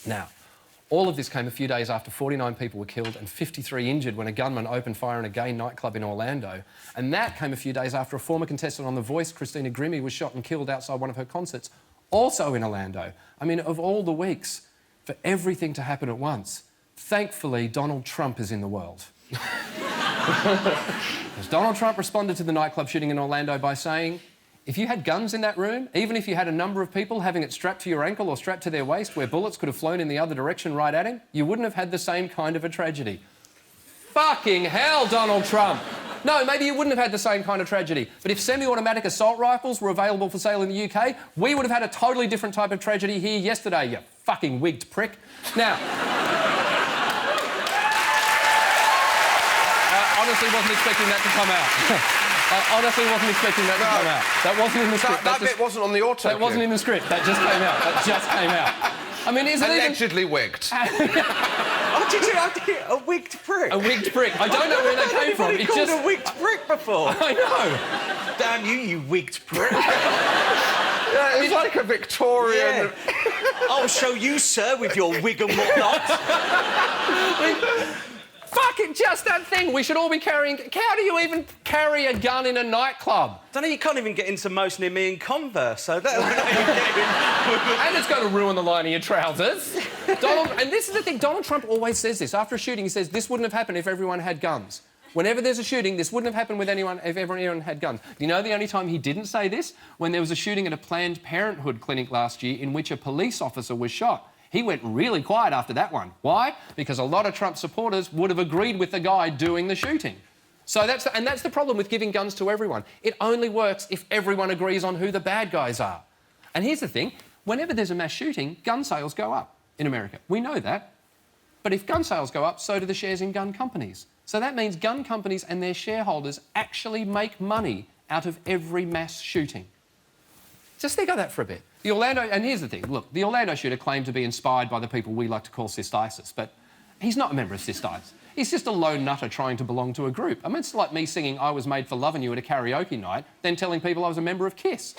Now, all of this came a few days after 49 people were killed and 53 injured when a gunman opened fire in a gay nightclub in Orlando. And that came a few days after a former contestant on The Voice, Christina Grimmie, was shot and killed outside one of her concerts, also in Orlando. I mean, of all the weeks, for everything to happen at once, thankfully, Donald Trump is in the world. Because Donald Trump responded to the nightclub shooting in Orlando by saying, if you had guns in that room, even if you had a number of people having it strapped to your ankle or strapped to their waist where bullets could have flown in the other direction right at him, you wouldn't have had the same kind of a tragedy. Fucking hell, Donald Trump! No, maybe you wouldn't have had the same kind of tragedy, but if semi-automatic assault rifles were available for sale in the UK, we would have had a totally different type of tragedy here yesterday, you fucking wigged prick. Now... honestly wasn't expecting that to come out. I honestly wasn't expecting that to come out. That wasn't in the script. That bit wasn't on the auto. That wasn't in the script. That just came out. That just came out. I mean, is it allegedly wigged? Oh, did you have to get a wigged prick? A wigged prick. I don't know where that came from. It's called a wigged prick before. I know. Damn you wigged prick. Yeah, it's like a Victorian... Yeah. I'll show you, sir, with your wig and whatnot. Fucking just that thing. We should all be carrying... How do you even carry a gun in a nightclub? Don't know, you can't even get into most near me in Converse, so that... And it's going to ruin the line of your trousers. And this is the thing, Donald Trump always says this. After a shooting, he says, this wouldn't have happened if everyone had guns. Whenever there's a shooting, this wouldn't have happened with anyone if everyone had guns. You know the only time he didn't say this? When there was a shooting at a Planned Parenthood clinic last year in which a police officer was shot. He went really quiet after that one. Why? Because a lot of Trump supporters would have agreed with the guy doing the shooting. So that's the problem with giving guns to everyone. It only works if everyone agrees on who the bad guys are. And here's the thing, whenever there's a mass shooting, gun sales go up in America. We know that. But if gun sales go up, so do the shares in gun companies. So that means gun companies and their shareholders actually make money out of every mass shooting. Just think of that for a bit. The Orlando... And here's the thing, look, the Orlando shooter claimed to be inspired by the people we like to call Cyst ISIS, but he's not a member of Cyst ISIS. He's just a lone nutter trying to belong to a group. I mean, it's like me singing I Was Made for Loving You at a karaoke night, then telling people I was a member of KISS.